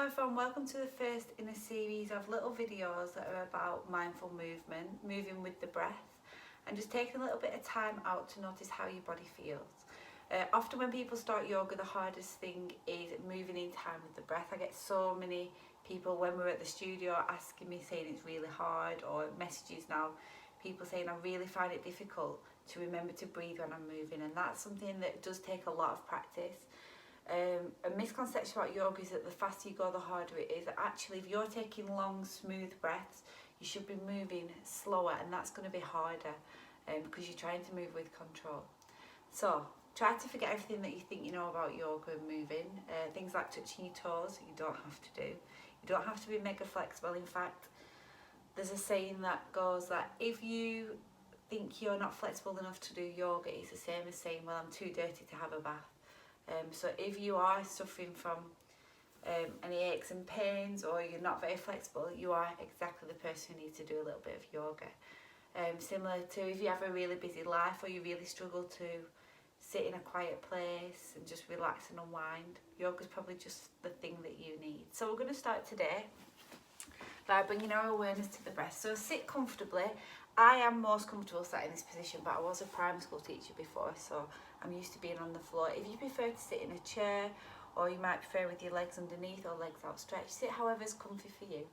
everyone, welcome to the first in a series of little videos that are about mindful movement, moving with the breath, and just taking a little bit of time out to notice how your body feels. Often when people start yoga, the hardest thing is moving in time with the breath. I get so many people when we're at the studio asking me, saying it's really hard, or messages now, people saying I really find it difficult to remember to breathe when I'm moving, and that's something that does take a lot of practice. A misconception about yoga is that the faster you go, the harder it is. Actually, if you're taking long, smooth breaths, you should be moving slower, and that's going to be harder because you're trying to move with control. So try to forget everything that you think you know about yoga and moving. Things like touching your toes, you don't have to do. You don't have to be mega flexible. In fact, there's a saying that goes that if you think you're not flexible enough to do yoga, it's the same as saying, well, I'm too dirty to have a bath. So if you are suffering from any aches and pains, or you're not very flexible, you are exactly the person who needs to do a little bit of yoga. Similar to if you have a really busy life, or you really struggle to sit in a quiet place and just relax and unwind, yoga's probably just the thing that you need. So we're going to start today by bringing our awareness to the breath. So sit comfortably. I am most comfortable sat in this position, but I was a primary school teacher before, so I'm used to being on the floor. If you prefer to sit in a chair, or you might prefer with your legs underneath or legs outstretched, sit however's comfy for you.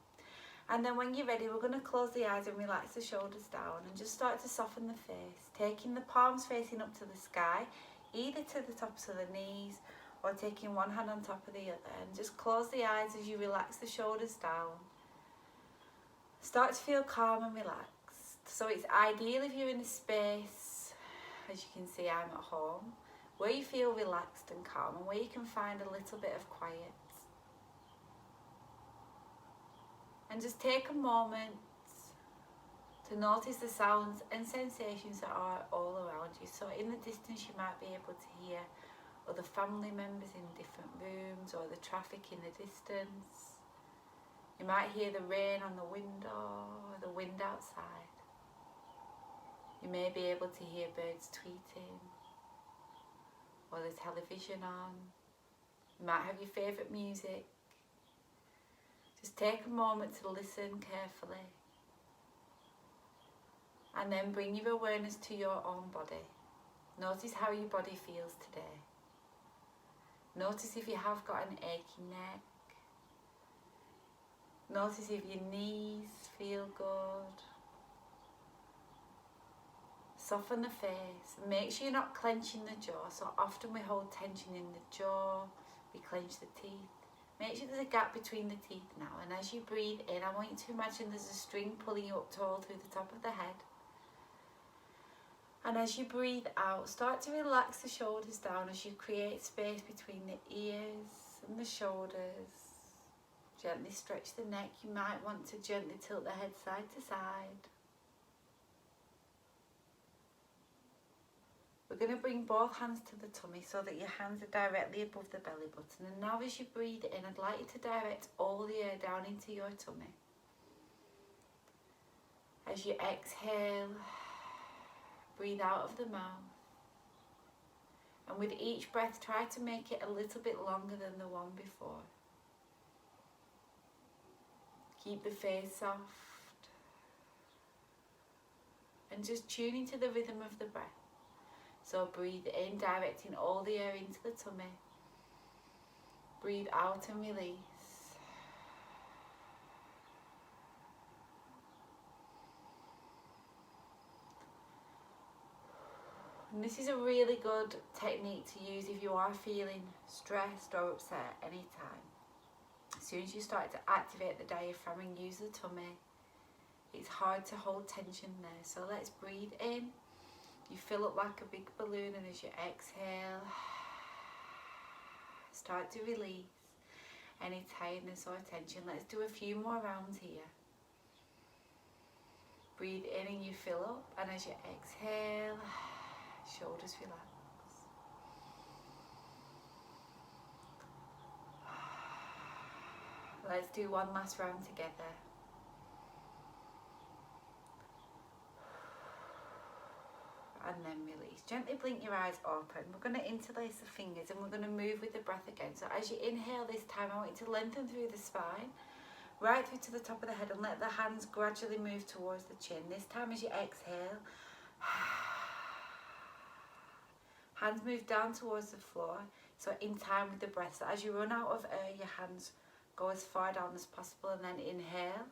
And then when you're ready, we're going to close the eyes and relax the shoulders down, and just start to soften the face, taking the palms facing up to the sky, either to the tops of the knees or taking one hand on top of the other, and just close the eyes as you relax the shoulders down. Start to feel calm and relaxed. So it's ideal if you're in a space, as you can see I'm at home, where you feel relaxed and calm, and where you can find a little bit of quiet. And just take a moment to notice the sounds and sensations that are all around you. So in the distance you might be able to hear other family members in different rooms, or the traffic in the distance. You might hear the rain on the window, or the wind outside. You may be able to hear birds tweeting, or the television on. You might have your favourite music. Just take a moment to listen carefully, and then bring your awareness to your own body. Notice how your body feels today. Notice if you have got an achy neck. Notice if your knees feel good. Soften the face. Make sure you're not clenching the jaw. So often we hold tension in the jaw, we clench the teeth. Make sure there's a gap between the teeth now. And as you breathe in, I want you to imagine there's a string pulling you up tall through the top of the head. And as you breathe out, start to relax the shoulders down as you create space between the ears and the shoulders. Gently stretch the neck. You might want to gently tilt the head side to side. We're going to bring both hands to the tummy so that your hands are directly above the belly button. And now as you breathe in, I'd like you to direct all the air down into your tummy. As you exhale, breathe out of the mouth. And with each breath, try to make it a little bit longer than the one before. Keep the face soft. And just tune into the rhythm of the breath. So breathe in, directing all the air into the tummy. Breathe out and release. And this is a really good technique to use if you are feeling stressed or upset anytime. As soon as you start to activate the diaphragm and use the tummy, it's hard to hold tension there. So let's breathe in. You fill up like a big balloon, and as you exhale, start to release any tiredness or tension. Let's do a few more rounds here. Breathe in and you fill up, and as you exhale, shoulders relax. Let's do one last round together. And then release. gently blink your eyes open. We're going to interlace the fingers and we're going to move with the breath again. So as you inhale this time, I want you to lengthen through the spine, right through to the top of the head, and let the hands gradually move towards the chin. This time as you exhale, hands move down towards the floor, so in time with the breath. So as you run out of air, your hands go as far down as possible, and then inhale.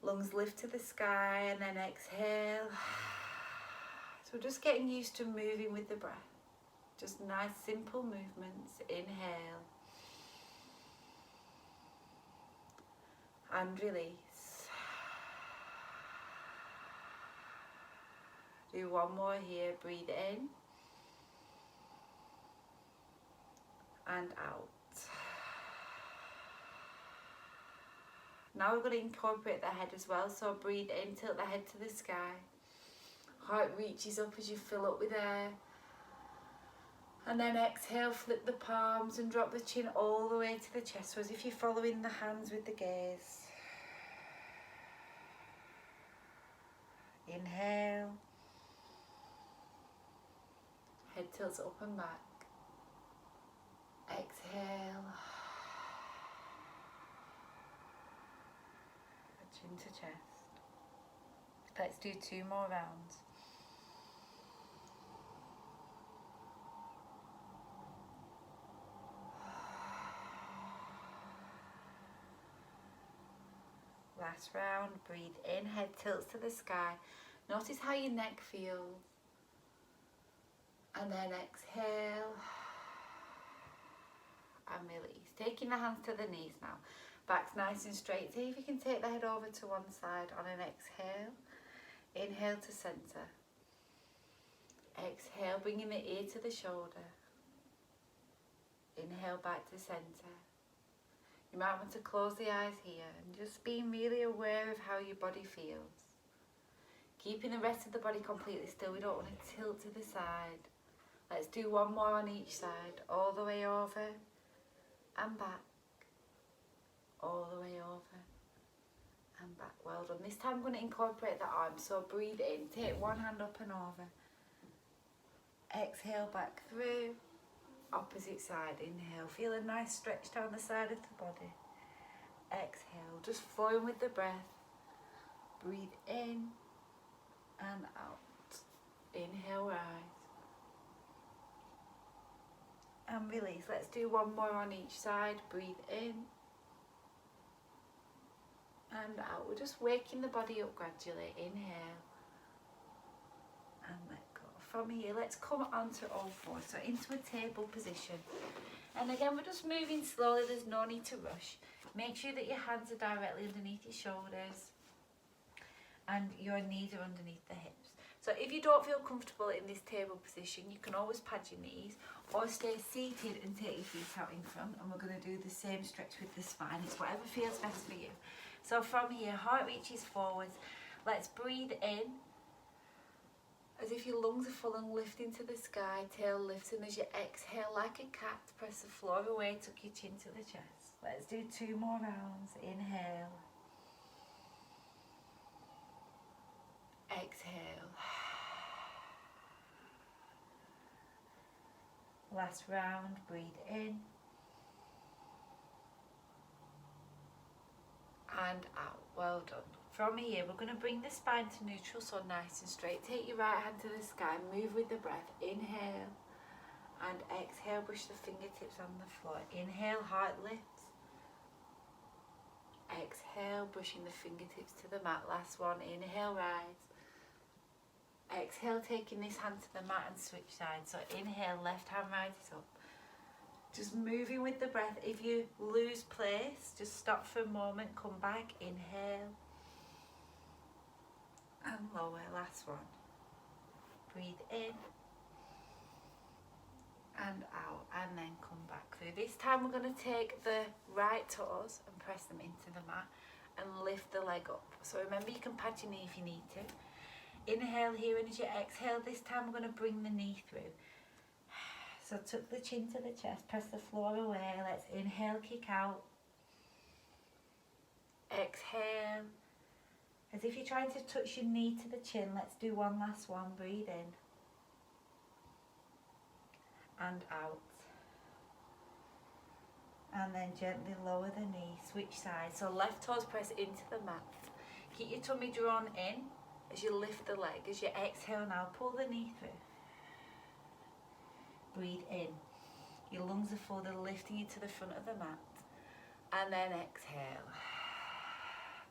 Lungs lift to the sky, and then exhale. So we're just getting used to moving with the breath. Just nice simple movements. Inhale. And release. Do one more here. Breathe in. And out. Now we're going to incorporate the head as well. So breathe in, tilt the head to the sky. Heart reaches up as you fill up with air. And then exhale, flip the palms and drop the chin all the way to the chest. So as if you're following the hands with the gaze. Inhale. Head tilts up and back. Exhale. Chin to chest. Let's do 2 more rounds. Last round. Breathe in, head tilts to the sky. Notice how your neck feels. And then exhale. And release. Taking the hands to the knees now. Back's nice and straight. See if you can take the head over to one side on an exhale. Inhale to centre. Exhale, bringing the ear to the shoulder. Inhale back to centre. You might want to close the eyes here and just being really aware of how your body feels. Keeping the rest of the body completely still. We don't want to tilt to the side. Let's do 1 more on each side. All the way over and back. All the way over and back. Well done. This time I'm going to incorporate the arms. So breathe in. Take one hand up and over. Exhale back through. Opposite side. Inhale. Feel a nice stretch down the side of the body. Exhale. Just flowing with the breath. Breathe in and out. Inhale, rise. And release. Let's do 1 more on each side. Breathe in and out. We're just waking the body up gradually. Inhale and let go. From here, let's come onto all fours, so into a table position. And again, we're just moving slowly. There's no need to rush. Make sure that your hands are directly underneath your shoulders and your knees are underneath the hips. So if you don't feel comfortable in this table position, you can always pad your knees or stay seated and take your feet out in front. And we're going to do the same stretch with the spine. It's whatever feels best for you. So from here, heart reaches forwards. Let's breathe in as if your lungs are full and lifting to the sky. Tail lifts, and as you exhale like a cat, press the floor away, tuck your chin to the chest. Let's do 2 more rounds. Inhale. Exhale. Last round, breathe in and out. Well done. From here, we're going to bring the spine to neutral, so nice and straight. Take your right hand to the sky, move with the breath. Inhale and exhale, push the fingertips on the floor. Inhale, heart lifts. Exhale, brushing the fingertips to the mat. Last one. Inhale, rise. Exhale, taking this hand to the mat and switch sides. So inhale, left hand rises up. Just moving with the breath. If you lose place, just stop for a moment, come back. Inhale and lower. Last one. Breathe in and out, and then come back through. This time we're going to take the right toes and press them into the mat and lift the leg up. So remember, you can pat your knee if you need to. Inhale here, and as you exhale, this time we're going to bring the knee through. So tuck the chin to the chest, press the floor away. Let's inhale, kick out. Exhale. As if you're trying to touch your knee to the chin. Let's do one last one. Breathe in and out. And then gently lower the knee, switch sides. So left toes press into the mat. Keep your tummy drawn in as you lift the leg. As you exhale now, pull the knee through. Breathe in. Your lungs are full, they're lifting you to the front of the mat. And then exhale.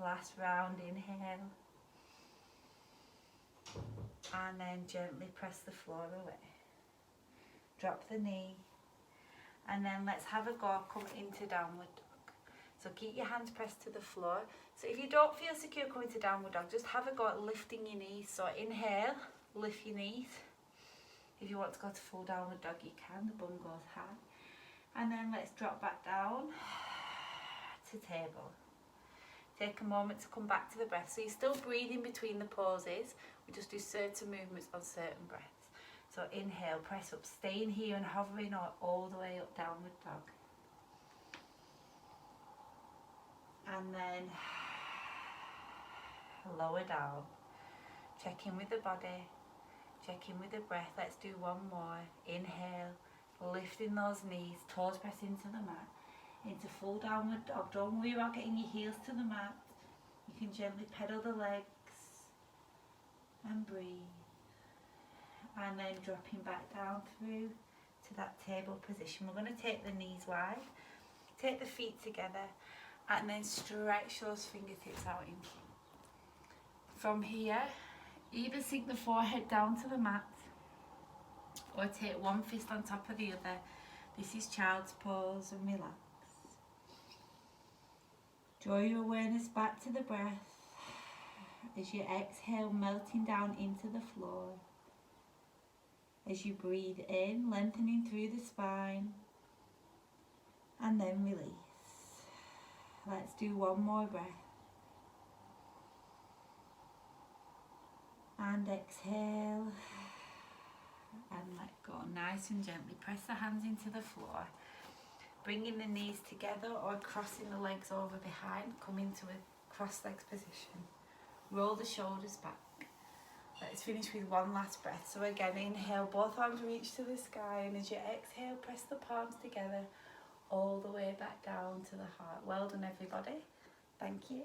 Last round, inhale. And then gently press the floor away. Drop the knee. And then let's have a go, come into downward dog. So keep your hands pressed to the floor. So if you don't feel secure coming to downward dog, just have a go at lifting your knees. So inhale, lift your knees. If you want to go to full downward dog, you can, the bum goes high. And then let's drop back down to table. Take a moment to come back to the breath. So you're still breathing between the poses. We just do certain movements on certain breaths. So inhale, press up, staying here and hovering all the way up, downward dog. And then lower down. Check in with the body, check in with the breath. Let's do one more. Inhale, lifting those knees, toes press into the mat, into full downward dog. Don't worry about getting your heels to the mat. You can gently pedal the legs and breathe. And then dropping back down through to that table position. We're going to take the knees wide, take the feet together, and then stretch those fingertips out in front. From here, either sink the forehead down to the mat or take one fist on top of the other. This is child's pose, and relax. Draw your awareness back to the breath as you exhale, melting down into the floor. As you breathe in, lengthening through the spine, and then release. Let's do one more breath. And exhale, and let go. Nice and gently. Press the hands into the floor. Bringing the knees together or crossing the legs over behind. Come into a cross-legs position. Roll the shoulders back. Let's finish with one last breath. So again, inhale, both arms reach to the sky, and as you exhale, press the palms together all the way back down to the heart. Well done, everybody. Thank you.